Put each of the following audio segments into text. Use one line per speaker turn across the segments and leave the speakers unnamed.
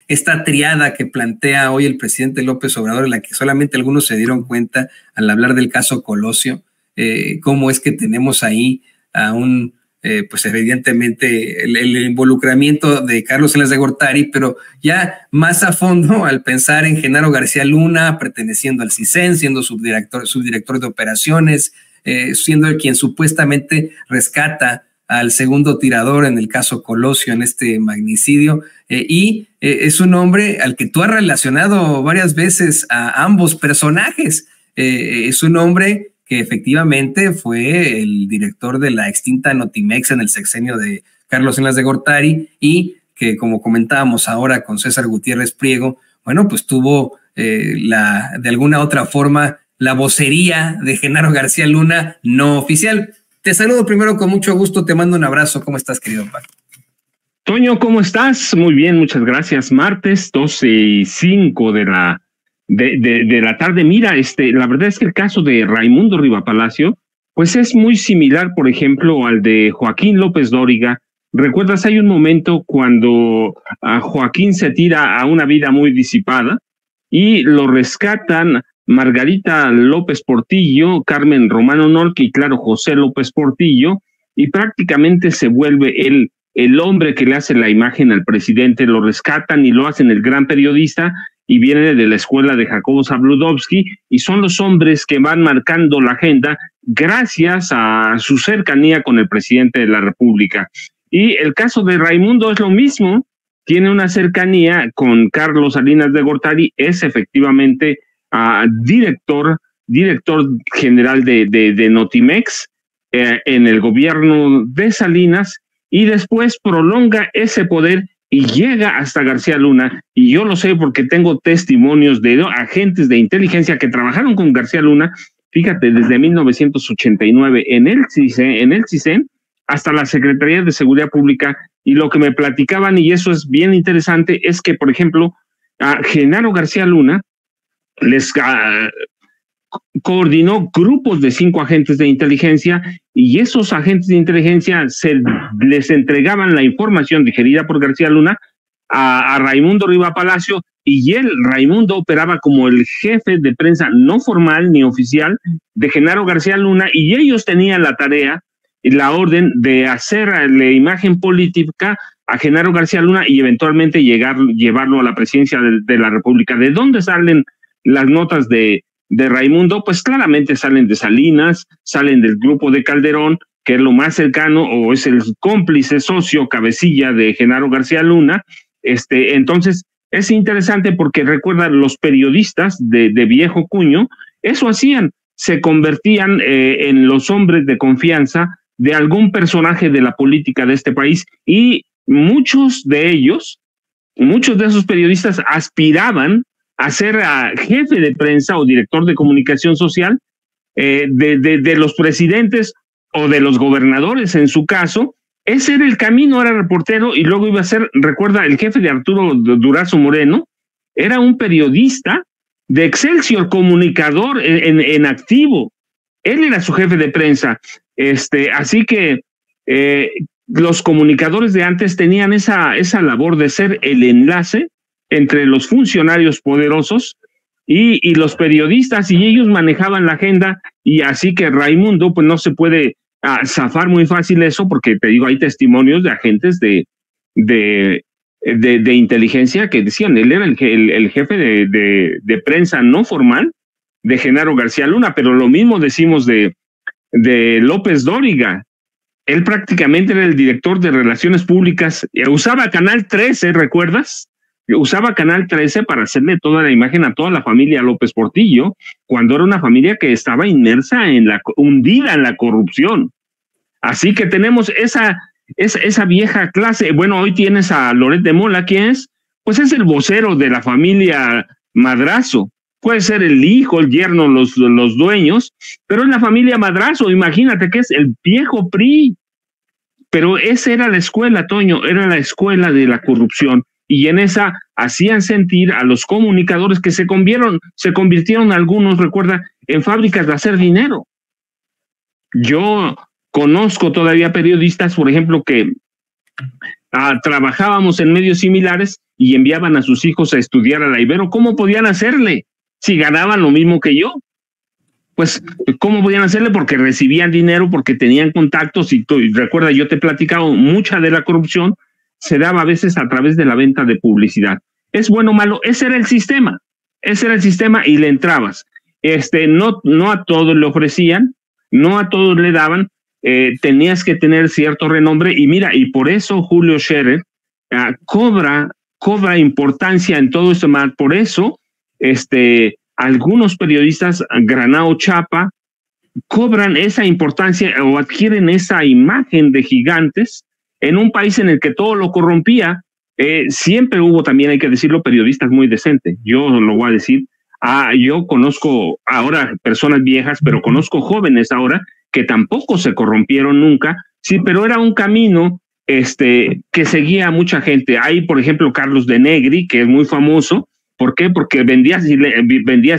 esta triada que plantea hoy el presidente López Obrador, en la que solamente algunos se dieron cuenta al hablar del caso Colosio, cómo es que tenemos ahí a un, pues evidentemente el involucramiento de Carlos Salinas de Gortari, pero ya más a fondo al pensar en Genaro García Luna, perteneciendo al CISEN, siendo subdirector de operaciones, siendo el quien supuestamente rescata al segundo tirador en el caso Colosio, en este magnicidio, y es un hombre al que tú has relacionado varias veces a ambos personajes. Es un hombre que efectivamente fue el director de la extinta Notimex en el sexenio de Carlos Salinas de Gortari y que, como comentábamos ahora con César Gutiérrez Priego, bueno, pues tuvo de alguna otra forma la vocería de Genaro García Luna no oficial. Te saludo primero con mucho gusto, te mando un abrazo. ¿Cómo estás, querido Paco?
Toño, ¿cómo estás? Muy bien, muchas gracias. Martes 12:05 de la tarde. Mira, la verdad es que el caso de Raimundo Riva Palacio, pues es muy similar, por ejemplo, al de Joaquín López Dóriga. ¿Recuerdas? Hay un momento cuando a Joaquín se tira a una vida muy disipada y lo rescatan Margarita López Portillo, Carmen Romano Norque y, claro, José López Portillo, y prácticamente se vuelve el hombre que le hace la imagen al presidente. Lo rescatan y lo hacen el gran periodista, y viene de la escuela de Jacobo Zabludovsky, y son los hombres que van marcando la agenda gracias a su cercanía con el presidente de la República. Y el caso de Raimundo es lo mismo, tiene una cercanía con Carlos Salinas de Gortari, es efectivamente director general de Notimex en el gobierno de Salinas, y después prolonga ese poder y llega hasta García Luna, y yo lo sé porque tengo testimonios de agentes de inteligencia que trabajaron con García Luna, fíjate, desde 1989 en el CISEN hasta la Secretaría de Seguridad Pública, y lo que me platicaban, y eso es bien interesante, es que, por ejemplo, a Genaro García Luna les coordinó grupos de 5 agentes de inteligencia, y esos agentes de inteligencia les entregaban la información digerida por García Luna a Raimundo Riva Palacio, y Raimundo, operaba como el jefe de prensa no formal ni oficial de Genaro García Luna, y ellos tenían la tarea y la orden de hacer la imagen política a Genaro García Luna y eventualmente llevarlo a la presidencia de la República. ¿De dónde salen las notas de Raimundo? Pues claramente salen de Salinas, salen del grupo de Calderón, que es lo más cercano o es el cómplice, socio, cabecilla de Genaro García Luna. Entonces es interesante porque recuerda, los periodistas de viejo cuño eso hacían, se convertían en los hombres de confianza de algún personaje de la política de este país, y muchos de esos periodistas aspiraban a ser jefe de prensa o director de comunicación social de los presidentes o de los gobernadores en su caso. Ese era el camino, era reportero, y luego iba a ser, recuerda, el jefe de Arturo Durazo Moreno, era un periodista de Excelsior, comunicador en activo. Él era su jefe de prensa. Así que los comunicadores de antes tenían esa labor de ser el enlace entre los funcionarios poderosos y los periodistas, y ellos manejaban la agenda, y así que Raimundo pues no se puede zafar muy fácil eso, porque te digo, hay testimonios de agentes de inteligencia que decían, él era el jefe de prensa no formal de Genaro García Luna. Pero lo mismo decimos de López Dóriga. Él prácticamente era el director de Relaciones Públicas, usaba Canal 13, ¿recuerdas? Usaba Canal 13 para hacerle toda la imagen a toda la familia López Portillo, cuando era una familia que estaba inmersa hundida en la corrupción. Así que tenemos esa vieja clase. Bueno, hoy tienes a Loret de Mola, ¿quién es? Pues es el vocero de la familia Madrazo. Puede ser el hijo, el yerno, los dueños, pero es la familia Madrazo. Imagínate que es el viejo PRI. Pero esa era la escuela, Toño, era la escuela de la corrupción. Y en esa hacían sentir a los comunicadores que se convirtieron algunos, recuerda, en fábricas de hacer dinero. Yo conozco todavía periodistas, por ejemplo, que trabajábamos en medios similares, y enviaban a sus hijos a estudiar a la Ibero. ¿Cómo podían hacerle si ganaban lo mismo que yo? Pues, ¿cómo podían hacerle? Porque recibían dinero, porque tenían contactos, y recuerda, yo te he platicado, mucha de la corrupción se daba a veces a través de la venta de publicidad. ¿Es bueno o malo? Ese era el sistema y le entrabas. No a todos le ofrecían, no a todos le daban, tenías que tener cierto renombre, y mira, y por eso Julio Scherer cobra importancia en todo esto más. Por eso, algunos periodistas, Granao Chapa, cobran esa importancia o adquieren esa imagen de gigantes en un país en el que todo lo corrompía. Siempre hubo, también hay que decirlo, periodistas muy decentes. Yo lo voy a decir. Yo conozco ahora personas viejas, pero conozco jóvenes ahora que tampoco se corrompieron nunca. Sí, pero era un camino que seguía a mucha gente. Hay, por ejemplo, Carlos de Negri, que es muy famoso. ¿Por qué? Porque vendía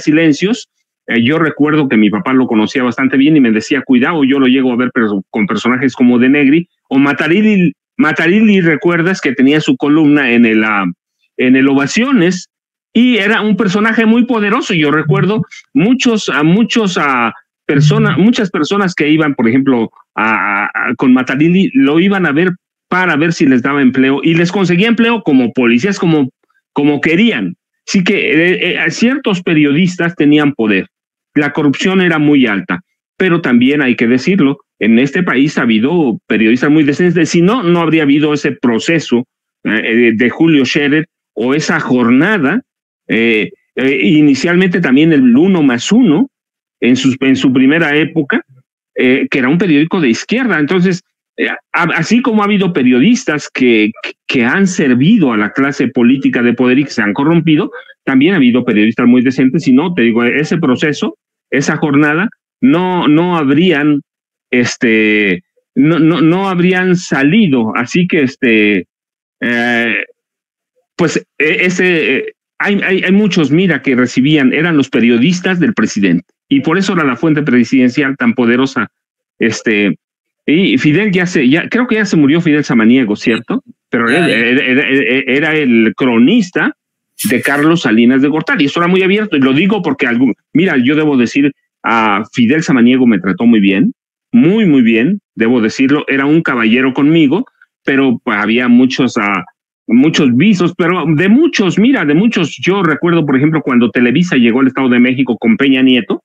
silencios. Yo recuerdo que mi papá lo conocía bastante bien y me decía, cuidado, yo lo llego a ver pero con personajes como de Negri o Matarilli. Matarilli, recuerdas que tenía su columna en el Ovaciones, y era un personaje muy poderoso. Yo recuerdo muchas personas que iban, por ejemplo, con Matarilli, lo iban a ver para ver si les daba empleo, y les conseguía empleo como policías, como querían. Así que ciertos periodistas tenían poder. La corrupción era muy alta, pero también hay que decirlo, en este país ha habido periodistas muy decentes. Si no, no habría habido ese proceso de Julio Scherer o esa jornada. Inicialmente también el 1+1 en su primera época, que era un periódico de izquierda. Entonces, así como ha habido periodistas que han servido a la clase política de poder y que se han corrompido, también ha habido periodistas muy decentes. Si no, te digo, ese proceso, esa jornada, no habrían no habrían salido. Así que pues hay muchos, mira, que eran los periodistas del presidente, y por eso era la fuente presidencial tan poderosa. Y Fidel creo que ya se murió Fidel Samaniego, ¿cierto? Pero era el cronista de Carlos Salinas de Gortari. Eso era muy abierto, y lo digo porque mira, yo debo decir, a Fidel Samaniego me trató muy bien, muy, muy bien, debo decirlo. Era un caballero conmigo, pero había muchos visos, pero de muchos, yo recuerdo, por ejemplo, cuando Televisa llegó al Estado de México con Peña Nieto.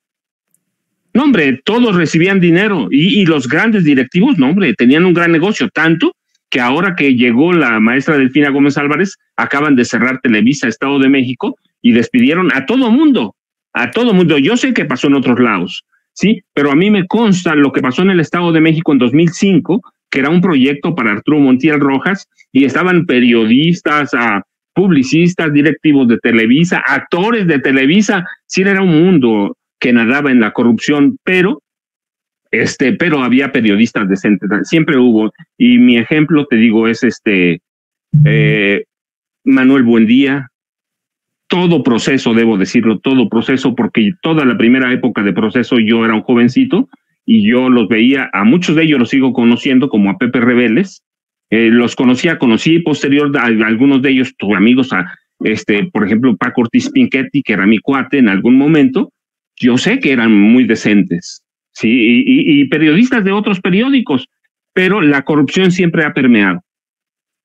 No, hombre, todos recibían dinero, y los grandes directivos, no, hombre, tenían un gran negocio, tanto que ahora que llegó la maestra Delfina Gómez Álvarez, acaban de cerrar Televisa Estado de México y despidieron a todo mundo. Yo sé que pasó en otros lados, sí, pero a mí me consta lo que pasó en el Estado de México en 2005, que era un proyecto para Arturo Montiel Rojas, y estaban periodistas, publicistas, directivos de Televisa, actores de Televisa. Sí, era un mundo que nadaba en la corrupción, pero había periodistas decentes, siempre hubo. Y mi ejemplo, te digo, es Manuel Buendía. Todo Proceso, debo decirlo, todo Proceso, porque toda la primera época de Proceso yo era un jovencito y yo los veía, a muchos de ellos los sigo conociendo, como a Pepe Rebeles. Conocí posterior a algunos de ellos, tus amigos, por ejemplo, Paco Ortiz Pinchetti, que era mi cuate en algún momento. Yo sé que eran muy decentes, sí, y periodistas de otros periódicos, pero la corrupción siempre ha permeado.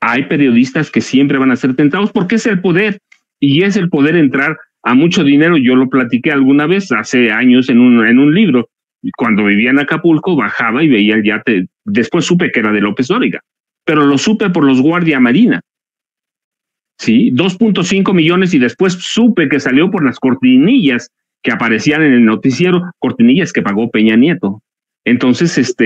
Hay periodistas que siempre van a ser tentados porque es el poder, y es el poder entrar a mucho dinero. Yo lo platiqué alguna vez, hace años, en un libro. Cuando vivía en Acapulco, bajaba y veía el yate. Después supe que era de López Dóriga, pero lo supe por los Guardia Marina. Sí, 2.5 millones, y después supe que salió por las cortinillas que aparecían en el noticiero, cortinillas que pagó Peña Nieto. Entonces,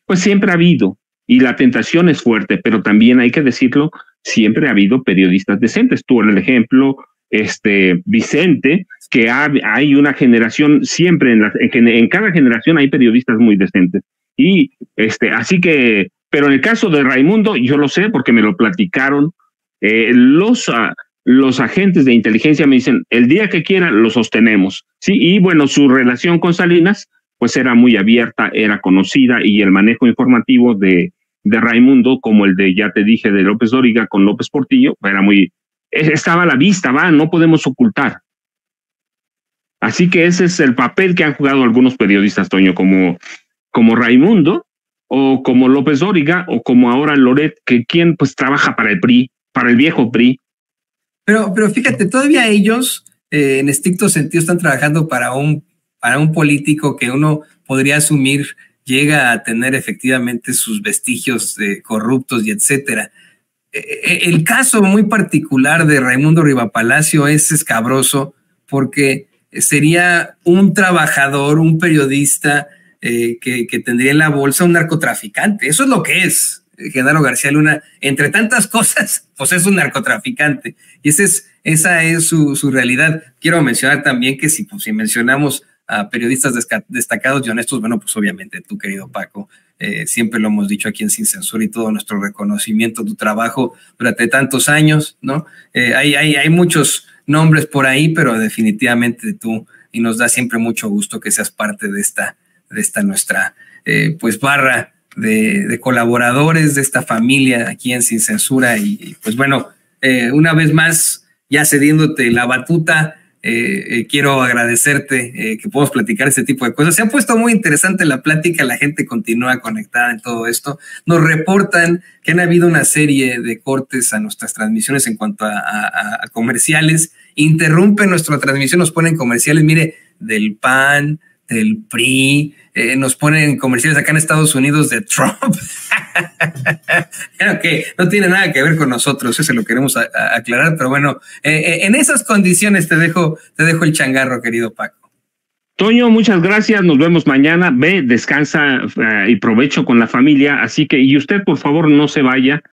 pues siempre ha habido, y la tentación es fuerte, pero también hay que decirlo, siempre ha habido periodistas decentes. Tú, en el ejemplo, Vicente, que hay una generación, siempre en cada generación hay periodistas muy decentes. Y así que, pero en el caso de Raimundo, yo lo sé porque me lo platicaron. Los agentes de inteligencia me dicen, el día que quiera lo sostenemos. Sí, y bueno, su relación con Salinas pues era muy abierta, era conocida, y el manejo informativo de Raimundo, como el de, ya te dije, de López Dóriga con López Portillo, era muy estaba a la vista, no podemos ocultar. Así que ese es el papel que han jugado algunos periodistas, Toño, como Raimundo, o como López Dóriga, o como ahora Loret, quien pues trabaja para el PRI, para el viejo PRI.
Pero fíjate, todavía ellos, en estricto sentido, están trabajando para un político que uno podría asumir llega a tener efectivamente sus vestigios corruptos y etcétera. El caso muy particular de Raimundo Rivapalacio es escabroso porque sería un trabajador, un periodista que tendría en la bolsa un narcotraficante. Eso es lo que es Genaro García Luna. Entre tantas cosas, pues es un narcotraficante. Y esa es su realidad. Quiero mencionar también que si mencionamos a periodistas destacados y honestos, bueno, pues obviamente tú, querido Paco, siempre lo hemos dicho aquí en Sin Censura y todo nuestro reconocimiento, tu trabajo durante tantos años, ¿no? Hay muchos nombres por ahí, pero definitivamente tú, y nos da siempre mucho gusto que seas parte de esta nuestra pues barra de colaboradores de esta familia aquí en Sin Censura. Y pues bueno, una vez más, ya cediéndote la batuta, quiero agradecerte que podamos platicar este tipo de cosas. Se ha puesto muy interesante la plática, la gente continúa conectada en todo esto. Nos reportan que han habido una serie de cortes a nuestras transmisiones en cuanto a comerciales. Interrumpen nuestra transmisión, nos ponen comerciales, mire, del PAN, del PRI, nos ponen comerciales acá en Estados Unidos de Trump. Claro que no tiene nada que ver con nosotros, eso lo queremos aclarar, pero bueno, en esas condiciones te dejo el changarro, querido Paco.
Toño, muchas gracias, nos vemos mañana, ve, descansa y provecho con la familia, así que, y usted por favor no se vaya,